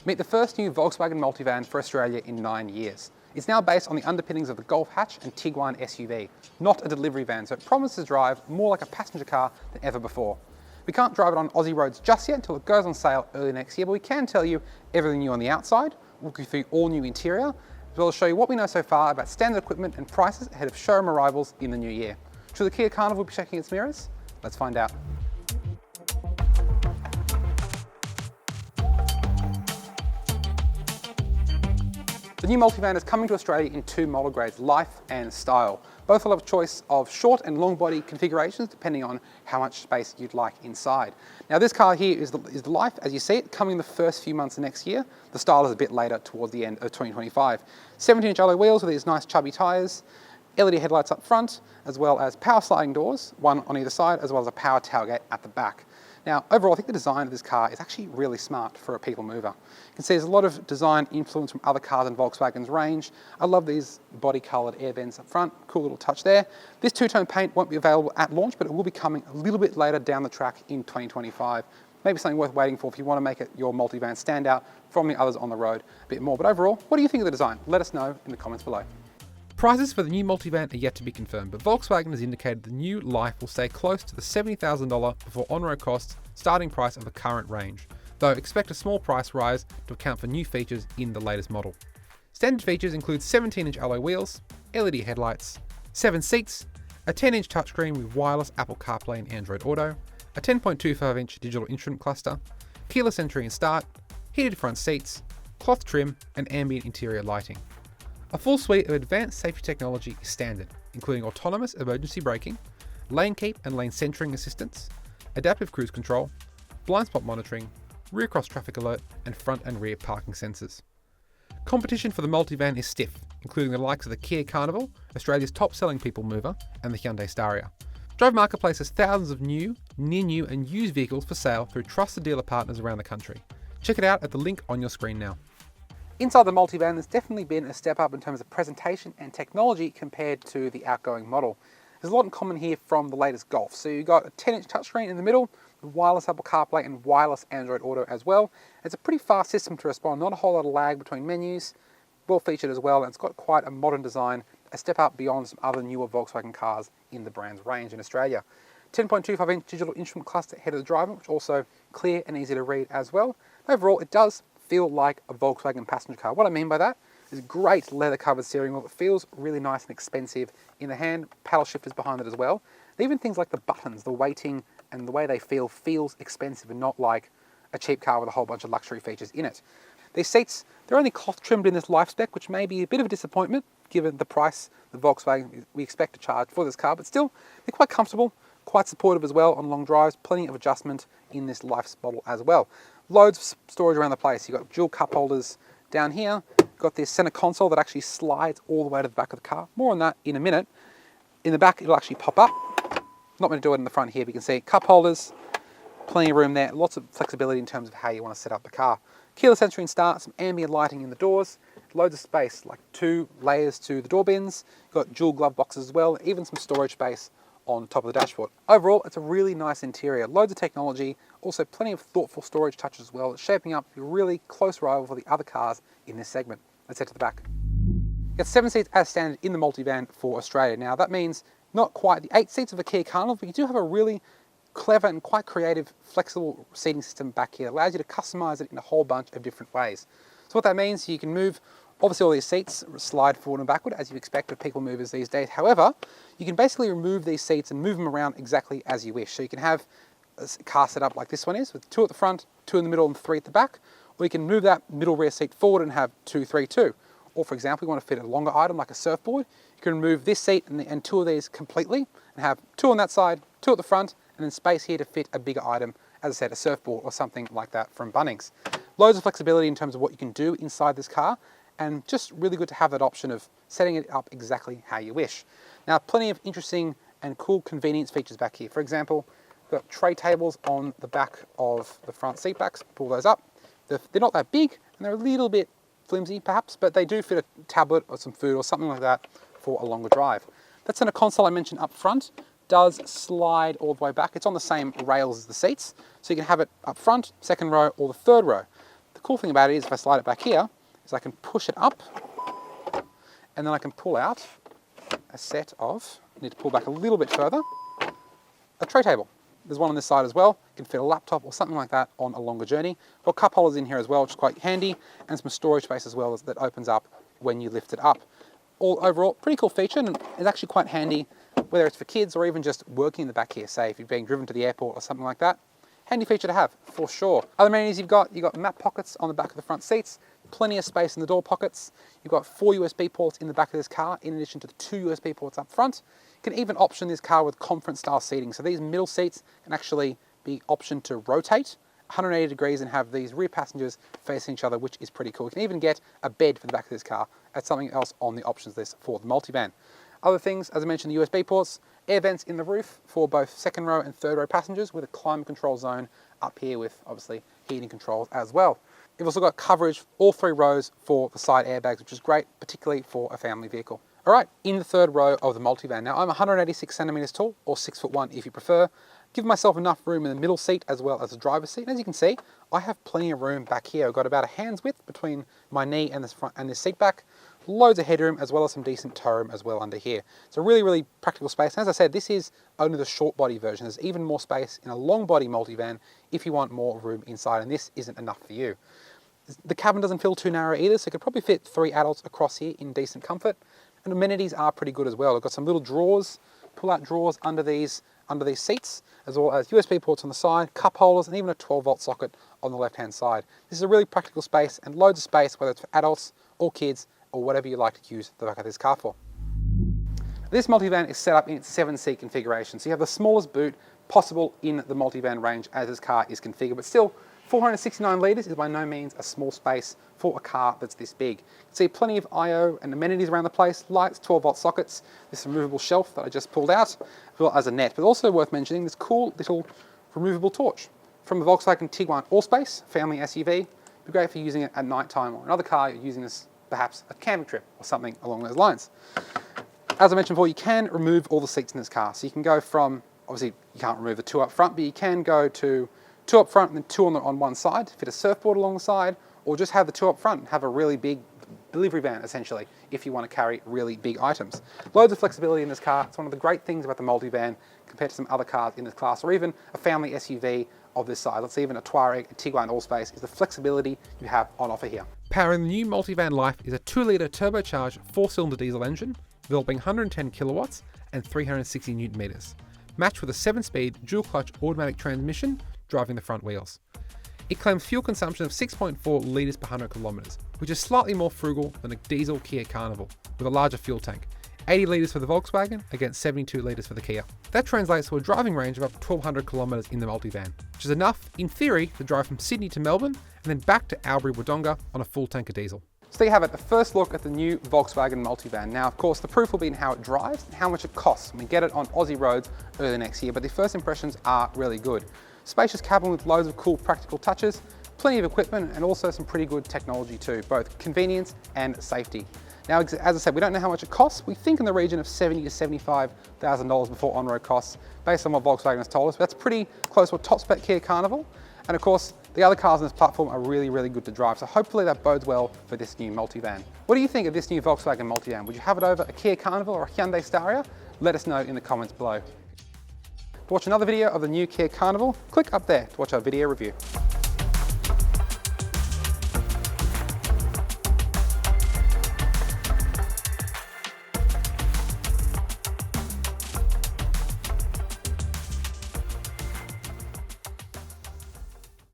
Meet the first new Volkswagen multivan for Australia in 9 years. It's now based on the underpinnings of the Golf hatch and Tiguan SUV, not a delivery van, so it promises to drive more like a passenger car than ever before. We can't drive it on Aussie roads just yet until it goes on sale early next year, but we can tell you everything new on the outside, walk you through all new interior, as well as show you what we know so far about standard equipment and prices ahead of showroom arrivals in the new year. Should the Kia Carnival be checking its mirrors? Let's find out. The new multivan is coming to Australia in two model grades, Life and Style. Both will have a choice of short and long body configurations depending on how much space you'd like inside. Now this car here is the Life as you see it, coming in the first few months of next year. The Style is a bit later towards the end of 2025. 17-inch alloy wheels with these nice chubby tyres, LED headlights up front, as well as power sliding doors, one on either side, as well as a power tailgate at the back. Now, overall, I think the design of this car is actually really smart for a people mover. You can see there's a lot of design influence from other cars in Volkswagen's range. I love these body-coloured air vents up front, cool little touch there. This two-tone paint won't be available at launch, but it will be coming a little bit later down the track in 2025. Maybe something worth waiting for if you want to make it your multivan stand out from the others on the road a bit more. But overall, what do you think of the design? Let us know in the comments below. Prices for the new multivan are yet to be confirmed, but Volkswagen has indicated the new Life will stay close to the $70,000 before on-road costs starting price of the current range, though expect a small price rise to account for new features in the latest model. Standard features include 17-inch alloy wheels, LED headlights, 7 seats, a 10-inch touchscreen with wireless Apple CarPlay and Android Auto, a 10.25-inch digital instrument cluster, keyless entry and start, heated front seats, cloth trim, and ambient interior lighting. A full suite of advanced safety technology is standard, including autonomous emergency braking, lane keep and lane centering assistance, adaptive cruise control, blind spot monitoring, rear cross traffic alert, and front and rear parking sensors. Competition for the multivan is stiff, including the likes of the Kia Carnival, Australia's top-selling people mover, and the Hyundai Staria. Drive Marketplace has thousands of new, near new, and used vehicles for sale through trusted dealer partners around the country. Check it out at the link on your screen now. Inside the multivan, there's definitely been a step up in terms of presentation and technology compared to the outgoing model. There's a lot in common here from the latest Golf. So you've got a 10-inch touchscreen in the middle, with wireless Apple CarPlay and wireless Android Auto as well. It's a pretty fast system to respond, not a whole lot of lag between menus, well featured as well, and it's got quite a modern design, a step up beyond some other newer Volkswagen cars in the brand's range in Australia. 10.25-inch digital instrument cluster ahead of the driver, which also clear and easy to read as well. Overall, it does feel like a Volkswagen passenger car. What I mean by that is great leather covered steering wheel. It feels really nice and expensive in the hand. Paddle shifters behind it as well. And even things like the buttons, the weighting and the way they feel feels expensive and not like a cheap car with a whole bunch of luxury features in it. These seats, they're only cloth trimmed in this Life spec, which may be a bit of a disappointment given the price the Volkswagen we expect to charge for this car, but still they're quite comfortable, quite supportive as well on long drives, plenty of adjustment in this Life model as well. Loads of storage around the place. You've got dual cup holders down here. You've got this center console that actually slides all the way to the back of the car. More on that in a minute. In the back, it'll actually pop up. Not going to do it in the front here, but you can see cup holders, plenty of room there, lots of flexibility in terms of how you want to set up the car. Keyless entry and start, some ambient lighting in the doors, loads of space, like 2 layers to the door bins. You've got dual glove boxes as well, even some storage space on top of the dashboard. Overall, it's a really nice interior, loads of technology, also plenty of thoughtful storage touches as well. It's shaping up to be a really close rival for the other cars in this segment. Let's head to the back. You got 7 seats as standard in the multivan for Australia. Now that means not quite the 8 seats of a Kia Carnival, but you do have a really clever and quite creative, flexible seating system back here. It allows you to customize it in a whole bunch of different ways. So what that means, you can move, obviously all these seats slide forward and backward as you expect of people movers these days. However, you can basically remove these seats and move them around exactly as you wish. So you can have a car set up like this one is, with 2 at the front, 2 in the middle and 3 at the back. Or you can move that middle rear seat forward and have 2, 3, 2. Or for example, you want to fit a longer item like a surfboard, you can remove this seat and 2 of these completely and have 2 on that side, 2 at the front, and then space here to fit a bigger item, as I said, a surfboard or something like that from Bunnings. Loads of flexibility in terms of what you can do inside this car, and just really good to have that option of setting it up exactly how you wish. Now, plenty of interesting and cool convenience features back here. For example, we've got tray tables on the back of the front seat backs. Pull those up. They're not that big, and they're a little bit flimsy perhaps, but they do fit a tablet or some food or something like that for a longer drive. That center console I mentioned up front does slide all the way back. It's on the same rails as the seats, so you can have it up front, second row, or the third row. The cool thing about it is if I slide it back here, is I can push it up and then I can pull out a set of, I need to pull back a little bit further, a tray table. There's one on this side as well. You can fit a laptop or something like that on a longer journey. Got cup holders in here as well, which is quite handy, and some storage space as well that opens up when you lift it up. Overall, pretty cool feature, and it's actually quite handy, whether it's for kids or even just working in the back here, say if you're being driven to the airport or something like that. Handy feature to have, for sure. Other amenities you've got map pockets on the back of the front seats, plenty of space in the door pockets. You've got 4 USB ports in the back of this car, in addition to the 2 USB ports up front. You can even option this car with conference style seating. So these middle seats can actually be optioned to rotate 180 degrees and have these rear passengers facing each other, which is pretty cool. You can even get a bed for the back of this car. That's something else on the options list for the multivan. Other things, as I mentioned, the USB ports, air vents in the roof for both second row and third row passengers with a climate control zone up here with obviously heating controls as well. You've also got coverage all 3 rows for the side airbags, which is great, particularly for a family vehicle. All right, in the third row of the multivan. Now I'm 186 centimeters tall, or 6'1" if you prefer. Give myself enough room in the middle seat as well as the driver's seat. And as you can see, I have plenty of room back here. I've got about a hand's width between my knee and this front and this seat back. Loads of headroom as well as some decent toe room as well under here. So really, really practical space. And as I said, this is only the short body version. There's even more space in a long body multivan if you want more room inside, and this isn't enough for you. The cabin doesn't feel too narrow either, so you could probably fit 3 adults across here in decent comfort. And amenities are pretty good as well. I've got some little drawers, pull-out drawers under these seats, as well as USB ports on the side, cup holders, and even a 12-volt socket on the left-hand side. This is a really practical space and loads of space, whether it's for adults or kids or whatever you like to use the back of this car for. This multivan is set up in its 7-seat configuration, so you have the smallest boot possible in the multivan range as this car is configured, but still 469 litres is by no means a small space for a car that's this big. You can see plenty of I/O and amenities around the place, lights, 12-volt sockets, this removable shelf that I just pulled out, as well as a net. But also worth mentioning this cool little removable torch from the Volkswagen Tiguan Allspace family SUV. It'd be great for using it at night time, or another car you're using this perhaps a camping trip or something along those lines. As I mentioned before, you can remove all the seats in this car. So you can go from, obviously you can't remove the 2 up front, but you can go to 2 up front and then 2 on one side, fit a surfboard along the side, or just have the 2 up front and have a really big delivery van, essentially, if you want to carry really big items. Loads of flexibility in this car. It's one of the great things about the multivan compared to some other cars in this class, or even a family SUV of this size. Let's say even a Touareg, a Tiguan Allspace, is the flexibility you have on offer here. Powering the new multivan life is a 2-litre turbocharged 4-cylinder diesel engine, developing 110 kilowatts and 360 newton meters, matched with a 7-speed dual-clutch automatic transmission driving the front wheels. It claims fuel consumption of 6.4 litres per 100 kilometres, which is slightly more frugal than a diesel Kia Carnival, with a larger fuel tank, 80 litres for the Volkswagen against 72 litres for the Kia. That translates to a driving range of up to 1,200 kilometres in the multivan, which is enough, in theory, to drive from Sydney to Melbourne and then back to Albury-Wodonga on a full tank of diesel. So there you have it, the first look at the new Volkswagen multivan. Now, of course, the proof will be in how it drives and how much it costs when we get it on Aussie roads early next year, but the first impressions are really good. Spacious cabin with loads of cool practical touches, plenty of equipment, and also some pretty good technology too, both convenience and safety. Now, as I said, we don't know how much it costs. We think in the region of $70,000 to $75,000 before on-road costs, based on what Volkswagen has told us. But that's pretty close to a top spec Kia Carnival. And of course, the other cars on this platform are really, really good to drive. So hopefully that bodes well for this new multivan. What do you think of this new Volkswagen multivan? Would you have it over a Kia Carnival or a Hyundai Staria? Let us know in the comments below. To watch another video of the new Kia Carnival, click up there to watch our video review.